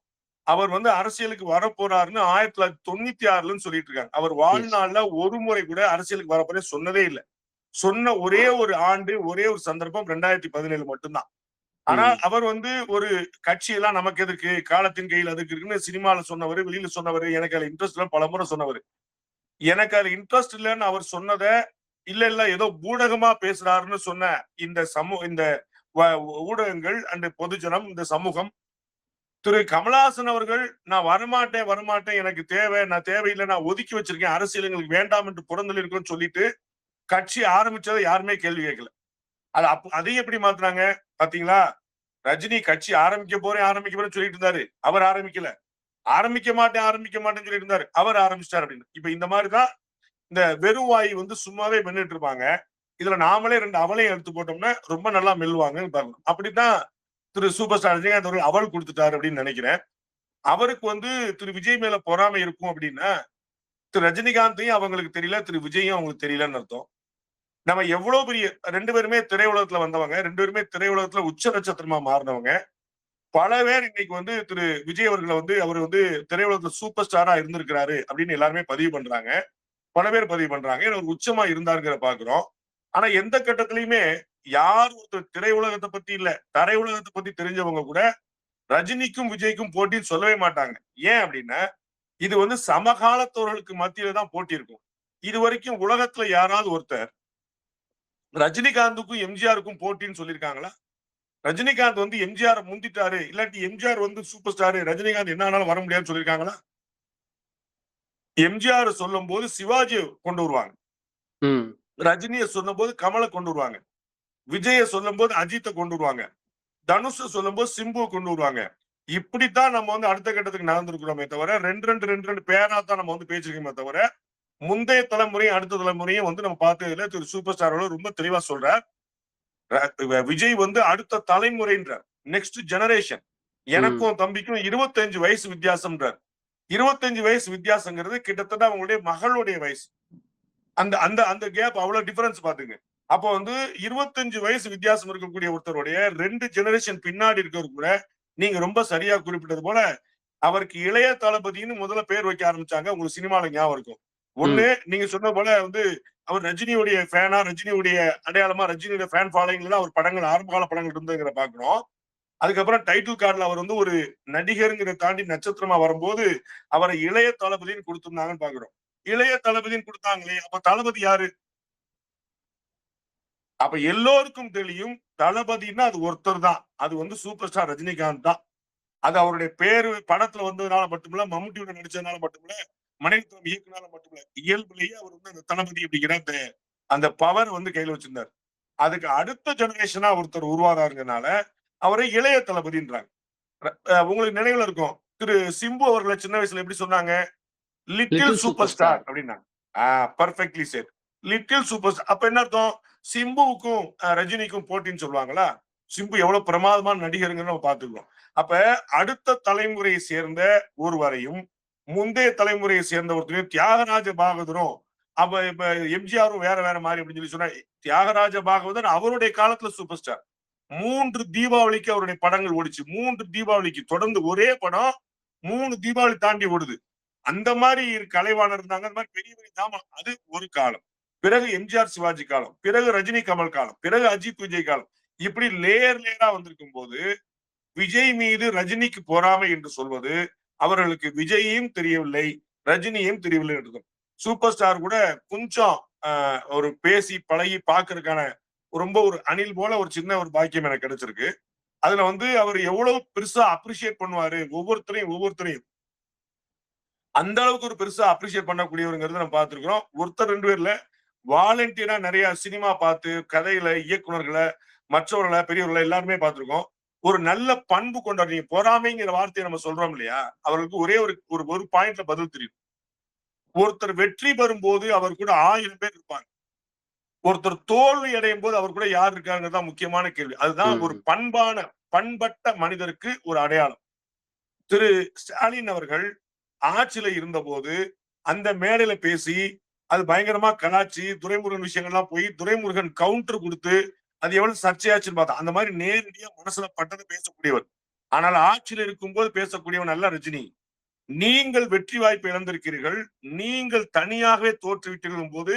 அவர் வந்து அரசியலுக்கு வரப்போறாருன்னு 1996ன்னு சொல்லிட்டு இருக்காங்க. அவர் வாழ்நாள்ல ஒரு முறை கூட அரசியலுக்கு வரப்போறே சொன்னதே இல்லை. சொன்ன ஒரே ஒரு ஆண்டு, ஒரே ஒரு சந்தர்ப்பம் 2017 மட்டும்தான். ஆனா அவர் வந்து ஒரு கட்சியெல்லாம் நமக்கு எதுக்கு, காலத்தின் கையில் அதுக்கு இருக்குன்னு சினிமால சொன்னவர், வெளியில சொன்னவர், எனக்கு அதுல இன்ட்ரெஸ்ட் இல்ல பலமுறை சொன்னவர். எனக்கு அதுல இன்ட்ரெஸ்ட் இல்லைன்னு அவர் சொன்னத இல்ல ஏதோ ஊடகமா பேசுறாருன்னு சொன்ன இந்த ஊடகங்கள் அண்ட் பொதுஜனம், இந்த சமூகம், திரு கமலஹாசன் அவர்கள் நான் வரமாட்டேன் எனக்கு தேவை, நான் தேவையில்லை, நான் ஒதுக்கி வச்சிருக்கேன், அரசியல் எங்களுக்கு வேண்டாம் என்று புறந்தள்ளி இருக்குன்னு சொல்லிட்டு கட்சி ஆரம்பிச்சதை யாருமே கேள்வி கேட்கல. அதையும் எப்படி மாத்துறாங்க பாத்தீங்களா? ரஜினி கட்சி ஆரம்பிக்க போறேன்னு சொல்லிட்டு இருந்தாரு, அவர் ஆரம்பிக்கல. ஆரம்பிக்க மாட்டேன்னு சொல்லிட்டு இருந்தாரு, அவர் ஆரம்பிச்சிட்டாரு அப்படின்னு. இப்ப இந்த மாதிரிதான் இந்த வெறும் வாய் வந்து சும்மாவே மென்னுட்டு இருப்பாங்க. இதுல நாமளே 2 அவளையும் எடுத்து போட்டோம்னா ரொம்ப நல்லா மெல்லுவாங்கன்னு பாக்கணும். அப்படித்தான் திரு சூப்பர் ஸ்டார் ரஜினிகாந்த் அவர்கள் அவள் கொடுத்துட்டாரு அப்படின்னு நினைக்கிறேன். அவருக்கு வந்து திரு விஜய் மேல பொறாமை இருக்கும் அப்படின்னா திரு ரஜினிகாந்தையும் அவங்களுக்கு தெரியல, திரு விஜயும் அவங்களுக்கு தெரியலன்னு அர்த்தம். நம்ம எவ்வளவு பெரிய 2 பேருமே திரையுலகத்துல வந்தவங்க, 2 பேருமே திரையுலகத்துல உச்ச நட்சத்திரமா மாறினவங்க. பல பேர் இன்னைக்கு வந்து திரு விஜய் அவர்களை வந்து அவர் வந்து திரையுலகத்துல சூப்பர் ஸ்டாரா இருந்திருக்கிறாரு அப்படின்னு எல்லாருமே பதிவு பண்றாங்க. பல பேர் பதிவு பண்றாங்க. ஒரு உச்சமா இருந்தாருங்கிற பாக்குறோம். ஆனா எந்த கட்டத்திலயுமே யார் ஒருத்தர் திரையுலகத்தை பத்தி இல்ல, தரையுலகத்தை பத்தி தெரிஞ்சவங்க கூட ரஜினிக்கும் விஜய்க்கும் போட்டின்னு சொல்லவே மாட்டாங்க. ஏன் அப்படின்னா இது வந்து சமகாலத்தவர்களுக்கு மத்தியில தான் போட்டி இருக்கும். இது வரைக்கும் உலகத்துல யாராவது ஒருத்தர் ரஜினிகாந்துக்கும் எம்ஜிஆருக்கும் போட்டின்னு சொல்லியிருக்காங்களா? ரஜினிகாந்த் வந்து எம்ஜிஆர் முந்திட்டாரு, இல்லாட்டி எம்ஜிஆர் வந்து சூப்பர் ஸ்டாரு, ரஜினிகாந்த் என்ன ஆனாலும் வர முடியாதுன்னு சொல்லியிருக்காங்களா? எம்ஜிஆர் சொல்லும் போது சிவாஜி கொண்டு வருவாங்க, ரஜினியை சொல்லும் போது கமலை கொண்டு வருவாங்க, விஜய சொல்லும் போது அஜித்தை கொண்டு வருவாங்க, தனுஷ சொல்லும் போது சிம்பு கொண்டு வருவாங்க. இப்படித்தான் நம்ம வந்து அடுத்த கட்டத்துக்கு நடந்திருக்கிறோமே தவிர ரெண்டு பேரா தான் நம்ம வந்து பேசிருக்கோமே தவிர முந்தைய தலைமுறையும் அடுத்த தலைமுறையும் வந்து நம்ம பார்த்ததுல திரு சூப்பர் ஸ்டாரோட ரொம்ப தெளிவா சொல்றார். விஜய் வந்து அடுத்த தலைமுறைன்றார், நெக்ஸ்ட் ஜெனரேஷன். எனக்கும் தம்பிக்கும் 25 வயசு வித்தியாசம்ன்றார். 25 வயசு வித்தியாசங்கிறது கிட்டத்தட்ட அவங்களுடைய மகளுடைய வயசு. அந்த அந்த அந்த கேப் அவ்வளவு டிஃபரன்ஸ் பாத்துங்க. அப்போ வந்து 25 வயசு வித்தியாசம் இருக்கக்கூடிய ஒருத்தருடைய 2 ஜெனரேஷன் பின்னாடி இருக்கிறது கூட நீங்க ரொம்ப சரியா குறிப்பிட்டது போல அவருக்கு இளைய தளபதினு முதல்ல பேர் வைக்க ஆரம்பிச்சாங்க. உங்களுக்கு சினிமால ஞாபகம் இருக்கும். ஒண்ணு நீங்க சொன்ன போல வந்து அவர் ரஜினியுடைய ஃபேனா, ரஜினியுடைய அடையாளமா, ரஜினியுடைய ஃபேன் ஃபாலோயிங்ல அவர் படங்கள் ஆரம்பகால படங்கள் இருந்துங்கிற பாக்குறோம். அதுக்கப்புறம் டைட்டில் கார்டுல அவர் வந்து ஒரு நடிகருங்கிற தாண்டி நட்சத்திரமா வரும்போது அவரை இளைய தளபதினு கொடுத்திருந்தாங்கன்னு பாக்குறோம். இளைய தளபதினு கொடுத்தாங்களே, அப்ப தளபதி யாரு? அப்ப எல்லோருக்கும் தெரியும் தளபதினா அது ஒருத்தர் தான். அது வந்து சூப்பர் ஸ்டார் ரஜினிகாந்த் தான். அது அவருடைய பேரு படத்துல வந்ததுனால மட்டுமில்ல, மம்முட்டியோட நடிச்சதுனால மட்டுமில்ல, மணிரத்னம் இயக்குனால மட்டுமில்ல, இயல்புலேயே அவர் வந்து அந்த தளபதி அப்படிங்கிற அந்த பவர் வந்து கையில வச்சிருந்தார். அதுக்கு அடுத்த ஜெனரேஷனா ஒருத்தர் உருவாராருங்கனால அவரை இளைய தளபதின்றாங்க. உங்களுக்கு நினைவுல இருக்கும், திரு சிம்பு அவர்களை சின்ன வயசுல எப்படி சொன்னாங்க? லிட்டில் சூப்பர் ஸ்டார் அப்படின்னாங்க. Perfectly said, little super star. அப்ப என்ன அர்த்தம்? சிம்புவுக்கும் ரஜினிக்கும் போட்டின்னு சொல்லுவாங்களா? சிம்பு எவ்வளவு பிரமாதமான நடிகருங்கன்னு நம்ம பாத்துக்கிறோம். அப்ப அடுத்த தலைமுறையை சேர்ந்த ஒருவரையும் முந்தைய தலைமுறையை சேர்ந்த ஒருத்தரையும் தியாகராஜ பாகவதரும் அப்ப இப்ப எம்ஜிஆரும் வேற மாதிரி அப்படின்னு சொல்லி சொன்னா, தியாகராஜ பாகவதர் அவருடைய காலத்துல சூப்பர் ஸ்டார். 3 தீபாவளிக்கு அவருடைய படங்கள் ஓடிச்சு. 3 தீபாவளிக்கு தொடர்ந்து ஒரே படம் 3 தீபாவளி தாண்டி ஓடுது. அந்த மாதிரி கலைவாணர் இருந்தாங்க. அந்த மாதிரி பெரிய தாமா. அது ஒரு காலம். பிறகு எம்ஜிஆர் சிவாஜி காலம், பிறகு ரஜினி கமல் காலம், பிறகு அஜித் விஜய் காலம். இப்படி லேயரா வந்திருக்கும் போது விஜய் மீது ரஜினிக்கு பொறாமை என்று சொல்வது அவர்களுக்கு விஜயையும் தெரியவில்லை, ரஜினியும் தெரியவில்லை என்று. சூப்பர் ஸ்டார் கூட கொஞ்சம் ஒரு பேசி பழகி பாக்குறதுக்கான ரொம்ப ஒரு அணில் போல ஒரு சின்ன ஒரு பாக்கியம் எனக்கு கிடைச்சிருக்கு. அதுல வந்து அவர் எவ்வளவு பெருசா அப்ரிஷியேட் பண்ணுவாரு ஒவ்வொருத்தரையும் அந்த அளவுக்கு ஒரு பெருசா அப்ரிஷியேட் பண்ணக்கூடியவருங்கிறத நம்ம பார்த்திருக்கிறோம். ஒருத்தர் 2 பேர்ல வாலண்டியரா நிறைய சினிமா பார்த்து கதைகளை, இயக்குனர்களை, மற்றவர்களை, பெரியவர்களை எல்லாருமே பார்த்திருக்கோம். ஒரு நல்ல பண்பு கொண்டவர். நீங்க பொறாமைங்கிற வார்த்தையை நம்ம சொல்றோம் இல்லையா? அவருக்கு ஒரே ஒரு ஒரு பாயிண்ட்ல பதில் தெரியும். ஒருத்தர் வெற்றி பெறும்போது அவர் கூட 1000 பேர் இருப்பாங்க. ஒருத்தர் தோல்வி அடையும் போது அவர் கூட யார் இருக்காருங்கிறது தான் முக்கியமான கேள்வி. அதுதான் ஒரு பண்பட்ட மனிதருக்கு ஒரு அடையாளம். திரு ஸ்டாலின் அவர்கள் ஆட்சியில இருந்தபோது அந்த மேடையில பேசி அது பயங்கரமா கலாச்சி துரைமுருகன் விஷயங்கள்லாம் போய் துரைமுருகன் கவுண்டர் கொடுத்து அது எவ்வளவு சர்ச்சையாச்சுன்னு பார்த்தா அந்த மாதிரி நேரடியா மனசுல பட்டதை பேசக்கூடியவர். ஆனால் ஆட்சியில் இருக்கும்போது பேசக்கூடியவன் அல்ல ரஜினி. நீங்கள் வெற்றி வாய்ப்பை இழந்திருக்கிறீர்கள், நீங்கள் தனியாகவே தோற்றுவிட்டீர்கள் போது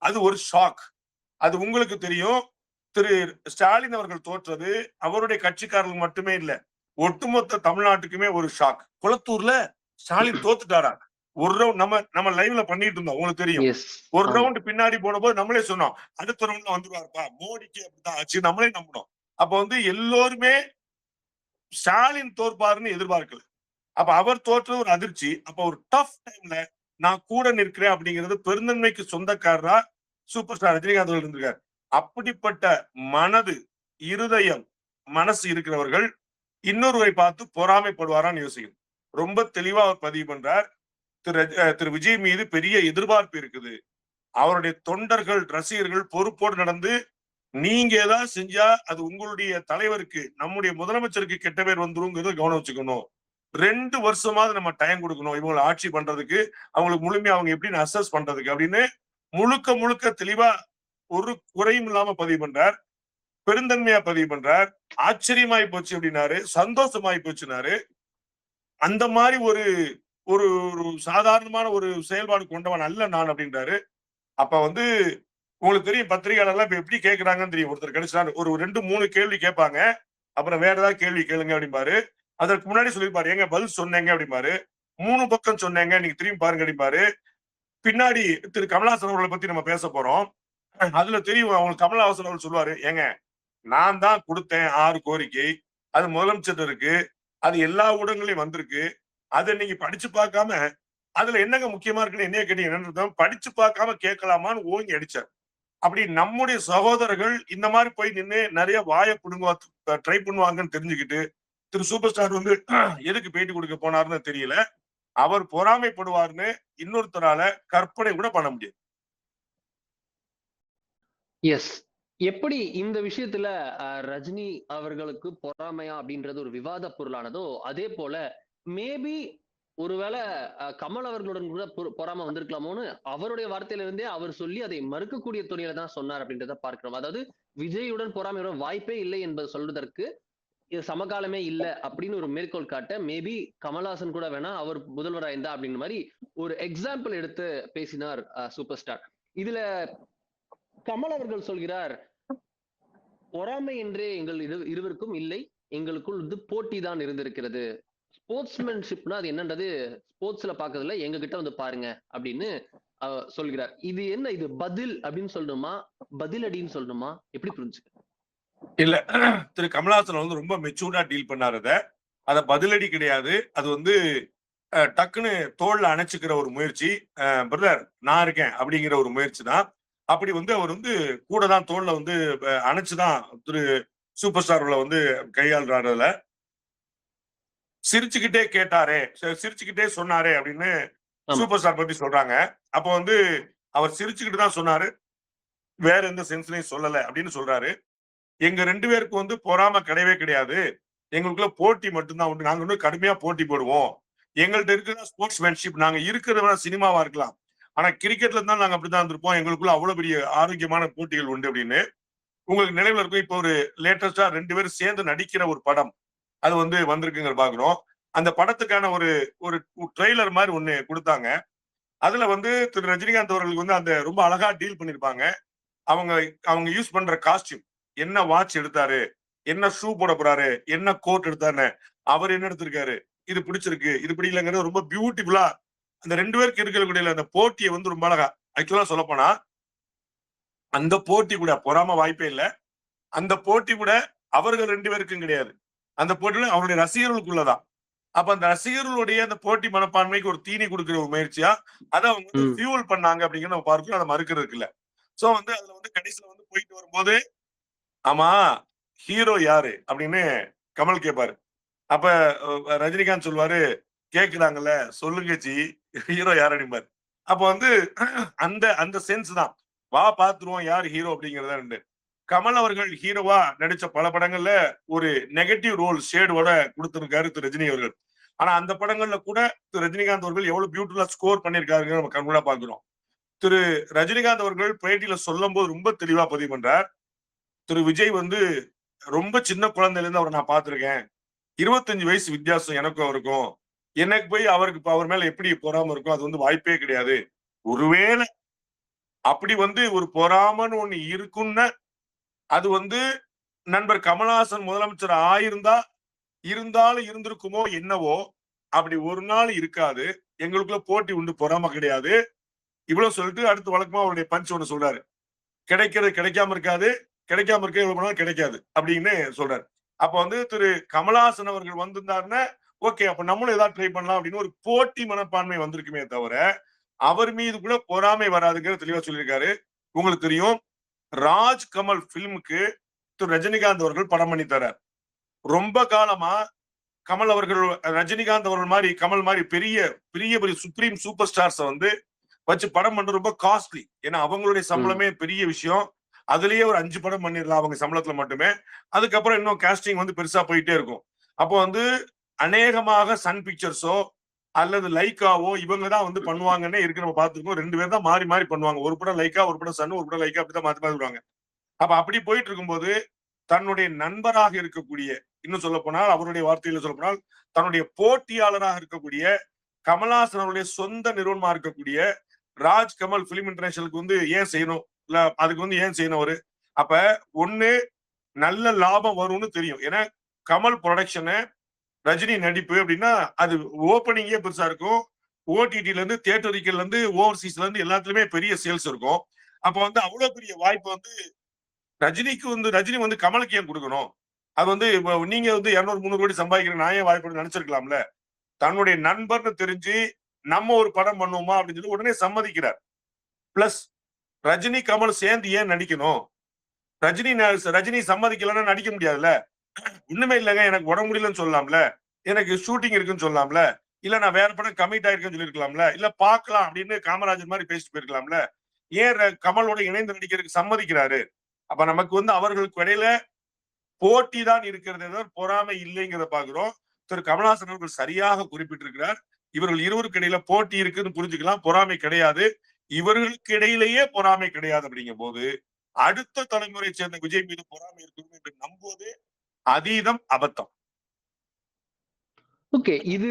அது ஒரு ஷாக். அது உங்களுக்கு தெரியும். திரு ஸ்டாலின் அவர்கள் தோற்றது அவருடைய கட்சிக்காரர்கள் மட்டுமே இல்ல, ஒட்டுமொத்த தமிழ்நாட்டுக்குமே ஒரு ஷாக். குளத்தூர்ல ஸ்டாலின் தோத்துட்டாரா? ஒரு ரவுண்ட் நம்ம லைவ்ல பண்ணிட்டு இருந்தோம், உங்களுக்கு தெரியும். ஒரு ரவுண்ட் பின்னாடி போன போது நம்மளே சொன்னோம் அடுத்த ரவுண்ட்ல வந்துருவாருப்பா, மோடிக்கு அப்படிதான் ஆச்சு, நம்மளே நம்பினோம். அப்ப வந்து எல்லோருமே ஸ்டாலின் தோற்பாருன்னு எதிர்பார்க்கல. அப்ப அவர் தோற்றது ஒரு அதிர்ச்சி. அப்ப ஒரு டஃப் டைம்ல நான் கூட நிற்கிறேன் அப்படிங்கிறது பெருந்தன்மைக்கு சொந்தக்காரரா சூப்பர் ஸ்டார் ரஜினிகாந்த் அவர்கள் இருந்திருக்காரு. அப்படிப்பட்ட மனது, இருதயம், மனசு இருக்கிறவர்கள் இன்னொருவரை பார்த்து பொறாமைப்படுவாரான்னு யோசிக்கணும். ரொம்ப தெளிவா அவர் பதிவு பண்றார். திரு விஜய் மீது பெரிய எதிர்பார்ப்பு இருக்குது. அவருடைய தொண்டர்கள், ரசிகர்கள் பொறுப்போடு நடந்து நீங்க ஏதாவது செஞ்சா அது உங்களுடைய தலைவருக்கு, நம்முடைய முதலமைச்சருக்கு கெட்ட பேர் வந்துருங்கிறத கவனம் வச்சுக்கணும். 2 வருஷமாவது நம்ம டைம் கொடுக்கணும் இவங்களை ஆட்சி பண்றதுக்கு, அவங்களுக்கு முழுமையா அவங்க எப்படின்னு அசஸ் பண்றதுக்கு அப்படின்னு முழுக்க தெளிவா ஒரு குறையும் இல்லாம பதிவு பண்றார். பெருந்தன்மையா பதிவு பண்றார். ஆச்சரியமாய் போச்சு அப்படின்னாரு, சந்தோஷமாய் போச்சுனாரு. அந்த மாதிரி ஒரு ஒரு சாதாரணமான ஒரு செயல்பாடு கொண்டவன் அல்ல நான் அப்படின்றாரு. அப்ப வந்து உங்களுக்கு தெரியும் பத்திரிகையாளர்லாம் இப்ப எப்படி கேட்கறாங்கன்னு தெரியும். ஒருத்தர் கிடைச்சாரு ஒரு 2-3 கேள்வி கேட்பாங்க, அப்புறம் வேற ஏதாவது கேள்வி கேளுங்க அப்படிம்பாரு. அதற்கு முன்னாடி சொல்லிருப்பாரு, ஏங்க பதில் சொன்னேங்க அப்படிம்பாரு. 3 பக்கம் சொன்னேங்க, நீங்க திரும்பி பாருங்க அப்படிம்பாரு. பின்னாடி திரு கமலஹாசன் அவர்களை பத்தி நம்ம பேச போறோம். அதுல தெரியும் அவங்களுக்கு கமலஹாசன் அவர்கள் சொல்லுவாரு, ஏங்க நான் தான் கொடுத்தேன் 6 கோரிக்கை, அது முதலமைச்சர் இருக்கு, அது எல்லா ஊடகங்களையும் வந்திருக்கு, அதை நீங்க படிச்சு பார்க்காம அதுல என்னங்க முக்கியமா இருக்குன்னு என்னைய கேட்டீங்க, படிச்சு பார்க்காம கேட்கலாமான்னு ஓங்கி அடிச்சார். அப்படி நம்முடைய சகோதரர்கள் இந்த மாதிரி போய் நின்று நிறைய வாயை புடுங்க ட்ரை பண்ணுவாங்கன்னு தெரிஞ்சுக்கிட்டு திரு சூப்பர் ஸ்டார் வந்து எதுக்கு பேட்டி கொடுக்க போனாருன்னு தெரியல. அவர் பொறாமைப்படுவார்னு இன்னொருத்தரால கற்பனை கூட பண்ண முடியாது. எஸ். எப்படி இந்த விஷயத்துல ரஜினி அவர்களுக்கு பொறாமையா அப்படின்றது ஒரு விவாத பொருளானதோ, அதே போல மேபி ஒருவேளை கமல் அவர்களுடன் கூட பொறாம வந்திருக்கலாமோன்னு அவருடைய வார்த்தையில இருந்தே அவர் சொல்லி அதை மறுக்கக்கூடிய துணியில தான் சொன்னார் அப்படின்றத பார்க்கிறோம். அதாவது விஜயுடன் பொறாமை வர வாய்ப்பே இல்லை என்பது சொல்வதற்கு இது சமகாலமே இல்ல அப்படின்னு ஒரு மேற்கோள் காட்ட மேபி கமல்ஹாசன் கூட வேணா அவர் முதல்வரா இருந்தா அப்படின்ற மாதிரி ஒரு எக்ஸாம்பிள் எடுத்து பேசினார் சூப்பர் ஸ்டார். இதுல கமல் அவர்கள் சொல்கிறார், பொறாமை என்றே எங்கள் இருவருக்கும் இல்லை, எங்களுக்குள் வந்து போட்டி தான் இருந்திருக்கிறது. ஸ்போர்ட்ஸ்மேன்ஷிப்னா அது என்னன்றது ஸ்போர்ட்ஸ்ல பாக்குறதுல எங்க கிட்ட வந்து பாருங்க அப்படின்னு சொல்கிறார். இது என்ன, இது பதில் அப்படின்னு சொல்லணுமா, பதில் அடின்னு சொல்லணுமா, எப்படி புரிஞ்சுக்க? இல்ல, திரு கமலஹாசன் வந்து ரொம்ப மெச்சூர்டா டீல் பண்ணாரு. அத பதிலடி கிடையாது. அது வந்து டக்குன்னு தோல்ல அணைச்சுக்கிற ஒரு முயற்சி. பிரதர் நான் இருக்கேன் அப்படிங்கிற ஒரு முயற்சி தான். அப்படி வந்து அவர் வந்து கூட தான் தோல்ல வந்து அணைச்சுதான் திரு சூப்பர் ஸ்டார்ல வந்து கையாளுறாரு. அதுல சிரிச்சுக்கிட்டே கேட்டாரே, சிரிச்சுக்கிட்டே சொன்னாரே அப்படின்னு சூப்பர் ஸ்டார் பத்தி சொல்றாங்க. அப்ப வந்து அவர் சிரிச்சுக்கிட்டு தான் சொன்னாரு, வேற எந்த சென்ஸ்லயும் சொல்லல அப்படின்னு சொல்றாரு. எங்க 2 பேருக்கு வந்து பொறாம கிடையவே கிடையாது. எங்களுக்குள்ள போட்டி மட்டும்தான் உண்டு. நாங்க இன்னும் கடுமையா போட்டி போடுவோம். எங்கள்ட்ட இருக்கிற ஸ்போர்ட்ஸ்மேன்ஷிப், நாங்க இருக்கிறத சினிமாவா இருக்கலாம், ஆனா கிரிக்கெட்ல தான் நாங்க அப்படிதான் இருந்திருப்போம். எங்களுக்குள்ள அவ்வளவு பெரிய ஆரோக்கியமான போட்டிகள் உண்டு அப்படின்னு. உங்களுக்கு நினைவுல இருக்கும், இப்ப ஒரு லேட்டஸ்டா 2 பேரும் சேர்ந்து நடிக்கிற ஒரு படம் அது வந்து வந்திருக்குங்கிற பாக்குறோம். அந்த படத்துக்கான ஒரு ஒரு ட்ரெய்லர் மாதிரி ஒண்ணு கொடுத்தாங்க. அதுல வந்து திரு ரஜினிகாந்த் அவர்களுக்கு வந்து அந்த ரொம்ப அழகா டீல் பண்ணிருப்பாங்க. அவங்க யூஸ் பண்ற காஸ்டியூம், என்ன வாட்ச் எடுத்தாரு, என்ன ஷூ போட போறாரு, என்ன கோட் எடுத்தாரு, அவர் என்ன எடுத்திருக்காரு, இது பிடிச்சிருக்கு, இது பிடிக்கலங்கிறது ரொம்ப பியூட்டிஃபுல்லா அந்த 2 பேருக்கு இருக்கக்கூடிய அந்த போட்டியை வந்து ரொம்ப அழகா ஆக்சுவலா சொல்ல போனா அந்த போட்டி கூட பொறாம வாய்ப்பே இல்ல. அந்த போட்டி கூட அவர்கள் 2 பேருக்கும் கிடையாது. அந்த போட்டியில அவருடைய ரசிகர்களுக்குள்ளதான். அப்ப அந்த ரசிகர்களுடைய அந்த போட்டி மனப்பான்மைக்கு ஒரு தீனி கொடுக்கிற ஒரு முயற்சியா அதை அவங்க வந்து ஃபியூல் பண்ணாங்க அப்படிங்கிறத நம்ம பார்க்கிறோம். அதை மறுக்கிறதுக்கு இல்ல. சோ வந்து அதுல வந்து கடைசியில வந்து போயிட்டு வரும்போது ஆமா ஹீரோ யாரு அப்படின்னு கமல் கேட்பாரு. அப்ப ரஜினிகாந்த் சொல்லுவாரு, கேக்குறாங்கல்ல சொல்லுங்க ஜி ஹீரோ யார் அப்படிம்பாரு. அப்ப வந்து அந்த அந்த சென்ஸ் தான். வா பாத்துருவோம் யார் ஹீரோ அப்படிங்கறத. கமல் அவர்கள் ஹீரோவா நடிச்ச பல படங்கள்ல ஒரு நெகட்டிவ் ரோல் ஷேடோட கொடுத்திருக்காரு திரு ரஜினி அவர்கள். ஆனா அந்த படங்கள்ல கூட திரு ரஜினிகாந்த் அவர்கள் எவ்வளவு பியூட்டிஃபுல்லா ஸ்கோர் பண்ணிருக்காருன்னு நம்ம கண்கூடா பாக்குறோம். திரு ரஜினிகாந்த் அவர்கள் பேட்டியில சொல்லும் போது ரொம்ப தெளிவா பதிவு பண்றார். திரு விஜய் வந்து ரொம்ப சின்ன குழந்தையில இருந்து அவரை நான் பார்த்திருக்கேன். 25 வயசு வித்தியாசம் எனக்கும் அவருக்கும். எனக்கு போய் அவருக்கு அவர் மேல எப்படி பொறாம இருக்கும், அது வந்து வாய்ப்பே கிடையாது. ஒருவேளை அப்படி வந்து ஒரு பொறாமன்னு ஒண்ணு இருக்குன்னா அது வந்து நண்பர் கமலஹாசன் முதலமைச்சர் ஆயிருந்தா இருந்தாலும் இருந்திருக்குமோ என்னவோ. அப்படி ஒரு நாள் இருக்காது. எங்களுக்குள்ள போட்டி உண்டு, பொறாம கிடையாது. இவ்வளவு சொல்லிட்டு அடுத்து வழக்கமா அவருடைய பஞ்ச் ஒண்ணு சொல்றாரு. கிடைக்கிறது கிடைக்காம இருக்காது, கிடைக்காம இருக்க எவ்வளவு பண்ணாலும் கிடைக்காது அப்படின்னு சொல்றாரு. அப்ப வந்து திரு கமலஹாசன் அவர்கள் வந்திருந்தாருன்னா ஓகே, அப்ப நம்மளும் ஏதாவது ட்ரை பண்ணலாம் அப்படின்னு ஒரு போட்டி மனப்பான்மை வந்திருக்குமே தவிர அவர் மீது கூட பொறாமை வராதுங்கிற தெளிவா சொல்லியிருக்காரு. உங்களுக்கு தெரியும், ராஜ் கமல் பிலிமுக்கு திரு ரஜினிகாந்த் அவர்கள் படம் பண்ணி தரார். ரொம்ப காலமா கமல் அவர்கள் ரஜினிகாந்த் அவர்கள் மாதிரி கமல் மாதிரி பெரிய பெரிய பெரிய சுப்ரீம் சூப்பர் ஸ்டார்ஸ் வந்து வச்சு படம் பண்றது ரொம்ப காஸ்ட்லி. ஏன்னா அவங்களுடைய சம்பளமே பெரிய விஷயம். அதுலயே ஒரு 5 படம் பண்ணிடலாம் அவங்க சம்பளத்துல மட்டுமே. அதுக்கப்புறம் இன்னும் காஸ்டிங் வந்து பெருசா போயிட்டே இருக்கும். அப்போ வந்து அநேகமாக சன் பிக்சர்ஸோ அல்லது லைக்காவோ இவங்க தான் வந்து பண்ணுவாங்கன்னே இருக்கு. நம்ம பார்த்துருக்கோம். 2 பேர் தான் மாறி மாறி பண்ணுவாங்க. ஒரு படம் லைக்கா, ஒரு படம் சன், ஒரு படம் லைக்கா, அப்படிதான் மாத்தி மாத்தி வருவாங்க. அப்ப அப்படி போயிட்டு இருக்கும்போது தன்னுடைய நண்பராக இருக்கக்கூடிய, இன்னும் சொல்ல போனால் அவருடைய வார்த்தையில சொல்ல போனால் தன்னுடைய போட்டியாளராக இருக்கக்கூடிய கமலஹாசன் அவருடைய சொந்த நிறுவனமா இருக்கக்கூடிய ராஜ் கமல் பிலிம் இன்டர்நேஷனலுக்கு வந்து ஏன் செய்யணும், இல்ல அதுக்கு வந்து ஏன் செய்யணும் அவரு. அப்ப ஒண்ணு நல்ல லாபம் வரும்னு தெரியும். ஏன்னா கமல் ப்ரொடக்ஷனு ரஜினி நடிப்பு அப்படின்னா அது ஓப்பனிங்கே பெருசா இருக்கும். ஓடிடில இருந்து தியேட்டரிக்கல்ல இருந்து ஓவர்சீஸ்ல இருந்து எல்லாத்துலயுமே பெரிய சேல்ஸ் இருக்கும். அப்ப வந்து அவ்வளவு பெரிய வாய்ப்பு வந்து ரஜினிக்கு வந்து ரஜினி வந்து கமலுக்கு ஏன் கொடுக்கணும். அது வந்து நீங்க வந்து 200-300 கோடி சம்பாதிக்கிற நான் ஏன் வாய்ப்பு நினைச்சிருக்கலாம்ல. தன்னுடைய நண்பர்னு தெரிஞ்சு நம்ம ஒரு படம் பண்ணுவோமா அப்படின்னு சொல்லி உடனே சம்மதிக்கிறார். பிளஸ் ரஜினி கமல் சேர்ந்து ஏன் நடிக்கணும். ரஜினி சம்மதிக்கலன்னா நடிக்க முடியாதுல்ல. ஒண்ணுமே இல்லைங்க எனக்கு உடம்பு முடியலன்னு சொல்லலாம்ல, எனக்கு ஷூட்டிங் இருக்குன்னு சொல்லலாம்ல, இல்ல நான் வேற படம் கமிட் ஆயிருக்கேன்னு சொல்லிருக்கலாம்ல, இல்ல பாக்கலாம் அப்படின்னு காமராஜர் மாதிரி பேசிட்டு போயிருக்கலாம்ல. ஏன் கமலோட இணைந்து நடிக்கிறதுக்கு சம்மதிக்கிறாரு. அப்ப நமக்கு வந்து அவர்களுக்கு இடையில போட்டி தான் இருக்கிறது, பொறாமை இல்லைங்கிறத பாக்குறோம். திரு கமலஹாசன் அவர்கள் சரியாக குறிப்பிட்டிருக்கிறார். இவர்கள் இருவருக்கு இடையில போட்டி இருக்குன்னு புரிஞ்சுக்கலாம், பொறாமை கிடையாது. இவர்களுக்கு இடையிலேயே பொறாமை கிடையாது அப்படிங்கும் போது அடுத்த தலைமுறை சேர்ந்த விஜய் மீது பொறாமை இருக்கும் என்று நம்புவது அதீதம், அபத்தம். ஓகே, இது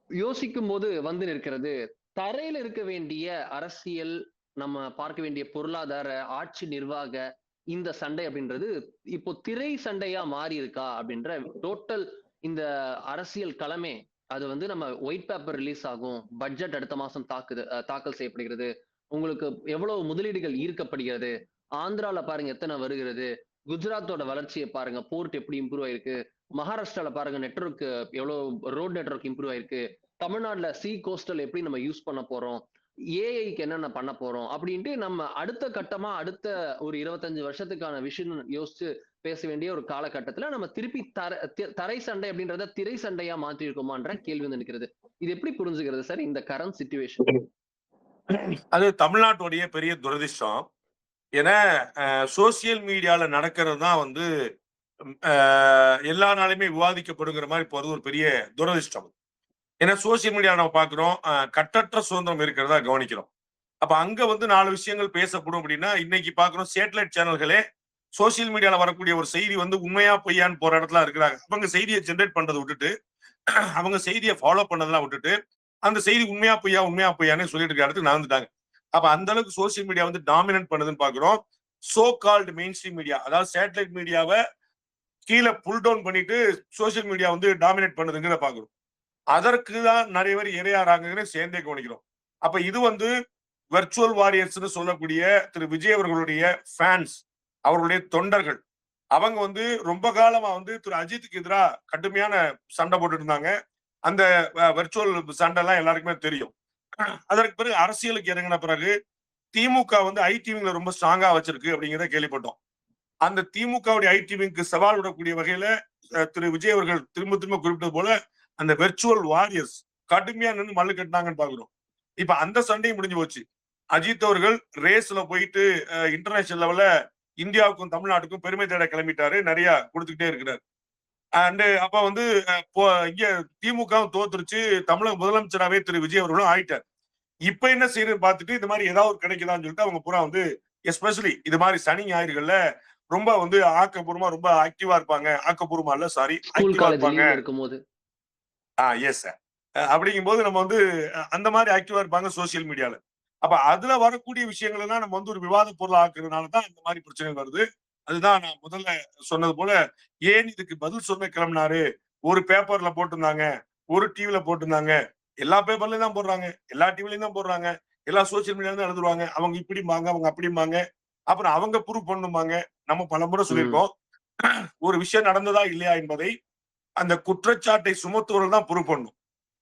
யோசிக்கும் போது வந்து நிற்கிறது. தரையில இருக்க வேண்டிய அரசியல், நம்ம பார்க்க வேண்டிய பொருளாதார, ஆட்சி நிர்வாக இந்த சண்டை அப்படின்றது இப்போ திரை சண்டையா மாறி இருக்கா அப்படின்ற டோட்டல் இந்த அரசியல் களமே. அது வந்து நம்ம ஒயிட் பேப்பர் ரிலீஸ் ஆகும், பட்ஜெட் அடுத்த மாசம் தாக்கல் செய்யப்படுகிறது, உங்களுக்கு எவ்வளவு முதலீடுகள் ஈர்க்கப்படுகிறது, ஆந்திரால பாருங்க எத்தனை வருகிறது, குஜராத்தோட வளர்ச்சியை பாருங்க, போர்ட் எப்படி இம்ப்ரூவ் ஆயிருக்கு, மகாராஷ்டிரால பாருங்க நெட்வொர்க் எவ்வளவு ரோட் நெட்வொர்க் இம்ப்ரூவ் ஆயிருக்கு, தமிழ்நாட்டுல சி கோஸ்டல் எப்படி நம்ம யூஸ் பண்ண போறோம், ஏஐக்கு என்னென்ன பண்ண போறோம் அப்படின்ட்டு நம்ம அடுத்த கட்டமா அடுத்த ஒரு 25 வருஷத்துக்கான விஷன் யோசிச்சு பேச வேண்டிய ஒரு காலகட்டத்துல நம்ம திருப்பி தரை சண்டை அப்படின்றத திரை சண்டையா மாற்றி இருக்கோமான்ற கேள்வி வந்து நிற்கிறது. இது எப்படி புரிஞ்சுக்கிறது சார் இந்த கரண்ட் சிச்சுவேஷன்? அது தமிழ்நாட்டுடைய பெரிய துரதிர்ஷ்டம். ஏன்னா சோசியல் மீடியால நடக்கிறது தான் வந்து எல்லா நாளுமே விவாதிக்கப்படுங்கிற மாதிரி போறது ஒரு பெரிய துரதிர்ஷ்டம். ஏன்னா சோசியல் மீடியா நம்ம பாக்குறோம், கட்டற்ற சுதந்திரம் இருக்கிறதா கவனிக்கிறோம். அப்ப அங்க வந்து 4 விஷயங்கள் பேசப்படும் அப்படின்னா இன்னைக்கு பாக்குறோம் சேட்டலைட் சேனல்களே சோசியல் மீடியால வரக்கூடிய ஒரு செய்தி வந்து உண்மையா பொய்யான்னு போற இடத்துல இருக்கிறாங்க. அவங்க செய்தியை ஜென்ரேட் பண்றதை விட்டுட்டு அவங்க செய்தியை ஃபாலோ பண்ணதெல்லாம் விட்டுட்டு அந்த செய்தி உண்மையா பொய்யான்னு சொல்லிட்டு இருக்க இடத்துக்கு நடந்துட்டாங்க. அப்ப அந்த அளவுக்கு சோசியல் மீடியா வந்து டாமினன்ட் பண்ணுதுன்னு பாக்குறோம். So called main stream media, அதாவது சேட்டலைட் மீடியாவை கீழே புல் டவுன் பண்ணிட்டு சோசியல் மீடியா வந்து டாமினேட் பண்ணுதுங்கிறத பாக்குறோம். அதற்கு தான் நிறைய பேர் இரையாறாங்க சேர்ந்தே கவனிக்கிறோம். அப்ப இது வந்து வெர்ச்சுவல் வாரியர்ஸ்னு சொல்லக்கூடிய திரு விஜய் அவர்களுடைய ஃபேன்ஸ், அவர்களுடைய தொண்டர்கள். அவங்க வந்து ரொம்ப காலமா வந்து திரு அஜித்துக்கு எதிரா கடுமையான சண்டை போட்டுட்டு இருந்தாங்க. அந்த வெர்ச்சுவல் சண்டை எல்லாம் எல்லாருக்குமே தெரியும். அதற்கு பிறகு அரசியலுக்கு இறங்கின பிறகு திமுக வந்து ஐடி விங்ல ரொம்ப ஸ்ட்ராங்கா வச்சிருக்கு அப்படிங்கிறத கேள்விப்பட்டோம். அந்த திமுகவுடைய ஐடி விங்க்கு சவால் விடக்கூடிய வகையில திரு விஜய் அவர்கள் திரும்ப திரும்ப குறிப்பிட்டது போல அந்த வெர்ச்சுவல் வாரியர்ஸ் கடுமையா நின்று மல்லு கட்டினாங்கன்னு பாக்குறோம். இப்ப அந்த சண்டையும் முடிஞ்சு போச்சு. அஜித் அவர்கள் ரேஸ்ல போயிட்டு இன்டர்நேஷனல் லெவல்ல இந்தியாவுக்கும் தமிழ்நாட்டுக்கும் பெருமை தேட கிளம்பிட்டாரு. நிறைய கொடுத்துக்கிட்டே இருக்கிறார். அண்ட் அப்ப வந்து இங்க திமுகவும் தோத்துருச்சு. தமிழக முதலமைச்சராவே திரு விஜய் அவர்களும் ஆயிட்டார். இப்ப என்ன செய்யறது பார்த்துட்டு இந்த மாதிரி ஏதாவது கிடைக்குதான்னு சொல்லிட்டு அவங்க பூரா வந்து எஸ்பெஷலி இது மாதிரி சனி ஞாயிறுகள்ல ரொம்ப வந்து ஆக்கப்பூர்வமா ரொம்ப ஆக்டிவா இருப்பாங்க. ஆக்கப்பூர்வமா இல்ல சாரி ஸ்கூல் ஆக்டிவா காலேஜ் இருப்பாங்க. லீவ்ல இருக்கும்போது எஸ் சார். அப்படிங்கும்போது நம்ம வந்து அந்த மாதிரி ஆக்டிவா இருப்பாங்க சோசியல் மீடியால. அப்ப அதுல வரக்கூடிய விஷயங்கள் எல்லாம் நம்ம வந்து ஒரு விவாத பொருள் ஆக்குறதுனால தான் இந்த மாதிரி பிரச்சனைகள் வருது. அதுதான் நான் முதல்ல சொன்னது போல ஏன் இதுக்கு பதில் சொல்ல கிளம்பினாரு? ஒரு பேப்பர்ல போட்டிருந்தாங்க, ஒரு டிவில போட்டிருந்தாங்க. எல்லா பேப்பர்லயும் தான் போடுறாங்க. எல்லா டிவிலயும் தான் போடுறாங்க. எல்லா சோசியல் மீடியால தான் எழுதுவாங்க. அவங்க இப்படிம்பாங்க, அவங்க அப்படிம்பாங்க. அப்புறம் அவங்க ப்ரூவ் பண்ணும்பாங்க. நம்ம பலமுறை ம். சொல்லியிருக்கோம். ஒரு விஷயம் நடந்ததா இல்லையா என்பதை அந்த குற்றச்சாட்டை சுமத்துவர்கள் தான் ப்ரூவ் பண்ணணும்.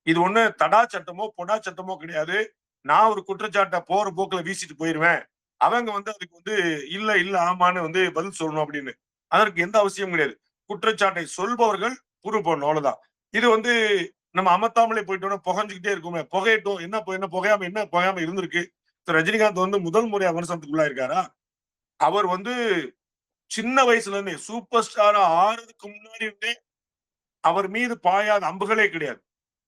இது ஒண்ணு தடா சட்டமோ, பொடா சட்டமோ கிடையாது. நான் ஒரு குற்றச்சாட்ட போற போக்குல வீசிட்டு போயிருவேன். அவங்க வந்து அதுக்கு வந்து இல்ல, இல்ல, ஆமான்னு வந்து பதில் சொல்லணும் அப்படின்னு. அதற்கு எந்த அவசியமும் கிடையாது. குற்றச்சாட்டை சொல்பவர்கள் ப்ரூவ் பண்ணணும் அவ்வளவுதான். இது வந்து நம்ம அமத்தாமலே போயிட்டோம்னா புகைஞ்சுக்கிட்டே இருக்குமே. புகையட்டும். என்ன புகையாம இருந்திருக்கு. திரு ரஜினிகாந்த் வந்து முதல் முறையா விமர்சனத்துக்குள்ளாயிருக்காரா? அவர் வந்து சின்ன வயசுல இருந்தே சூப்பர் ஸ்டாரா ஆறதுக்கு முன்னாடி இருந்தே அவர் மீது பாயாத அம்புகளே கிடையாது.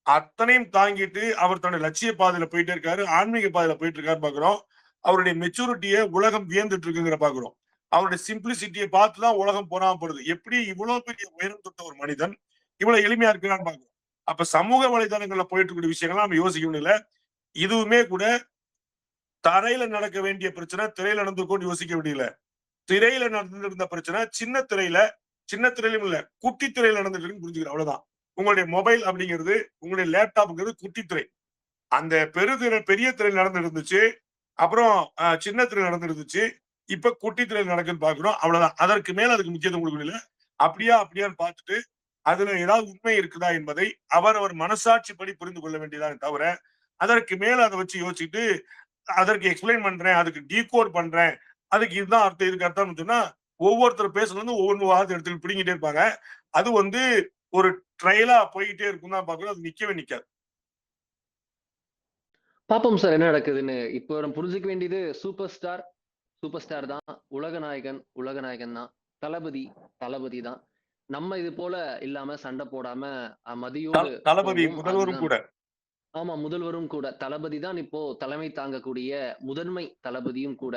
அத்தனையும் தாங்கிட்டு அவர் தன்னுடைய லட்சிய பாதையில போயிட்டே இருக்காரு. ஆன்மீக பாதையில போயிட்டு இருக்காரு பாக்குறோம். அவருடைய மெச்சூரிட்டிய உலகம் வியந்துட்டு இருக்குங்கிற பாக்குறோம். அவருடைய சிம்பிளிசிட்டிய பார்த்து தான் உலகம் பொறாமப்படுது. எப்படி இவ்வளவு பெரிய உயரம் தொட்ட ஒரு மனிதன் இவ்வளவு எளிமையா இருக்கிறான்னு பாக்குறோம். அப்ப சமூக வலைதளங்கள்ல போயிட்டு இருக்கக்கூடிய விஷயங்கள்லாம் நம்ம யோசிக்க முடியல. இதுவுமே கூட தரையில நடக்க வேண்டிய பிரச்சனை திரையில நடந்திருக்கும்னு யோசிக்க முடியல. திரையில நடந்திருந்த பிரச்சனை சின்ன திரையிலும் இல்ல குட்டி திரையில நடந்துட்டு இருக்குன்னு புரிஞ்சுக்கிறேன் அவ்வளவுதான். உங்களுடைய மொபைல் அப்படிங்கிறது உங்களுடைய லேப்டாப்ங்கிறது குட்டி திரை. அந்த பெருதிரை பெரிய திரையில் நடந்து இருந்துச்சு. அப்புறம் சின்ன திரையில் நடந்து இருந்துச்சு. இப்ப குட்டி திரையில் நடக்குதுன்னு பார்க்கிறோம். அவ்வளவுதான். அதற்கு மேல அதுக்கு முக்கியத்துவம் கொடுக்க முடியல. அப்படியான்னு பார்த்துட்டு, அதுல ஏதாவது உண்மை இருக்குதா என்பதை அவரவர் மனசாட்சிப்படி புரிந்து கொள்ள வேண்டியதானே தவிர, அதற்கு மேல அத வச்சு யோசிச்சுட்டு, அதற்கு எக்ஸ்பிளைன் பண்றேன், அதுக்கு டீகோட் பண்றேன், அதுக்கு இதுதான் அர்த்தம், இதுக்கு அர்த்தம்னு சொன்னா, ஒவ்வொருத்தர் பேசுனது ஒவ்வொரு வார்த்தை எடுத்து பிடிங்கிட்டே இருப்பாங்க. அது வந்து ஒரு ட்ரையலா போயிட்டே இருக்கும் தான் பார்க்கிறோம். அது நிக்கவே நிக்காது. பாப்போம் சார் என்ன நடக்குதுன்னு. இப்போ நம்ம புரிஞ்சுக்க வேண்டியது சூப்பர் ஸ்டார் தான். உலக நாயகன் தான். தளபதி, தளபதி தான். நம்ம இது போல இல்லாம சண்டை போடாம மதியோடு தளபதி போவோம். முதல்வரும் அதுதான் கூட. ஆமா முதல்வரும் கூட. தளபதி தான் இப்போ தலைமை தாங்கக்கூடிய முதன்மை தளபதியும் கூட.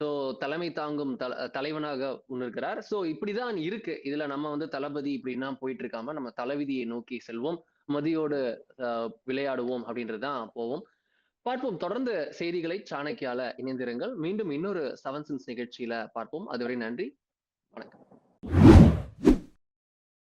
சோ தலைமை தாங்கும் தலைவனாக இருக்கிறார். சோ இப்படிதான் இருக்கு. இதுல நம்ம வந்து தளபதி இப்படின்னா போயிட்டு இருக்காம நம்ம தளபதியை நோக்கி செல்வோம். மதியோடு விளையாடுவோம் அப்படின்றதுதான் போவோம். பார்ப்போம். தொடர்ந்து செய்திகளை சாணக்கியால இணைந்திருங்கள். மீண்டும் இன்னொரு 7 சென்ஸ் நிகழ்ச்சியில பார்ப்போம். அதுவரை நன்றி. வணக்கம்.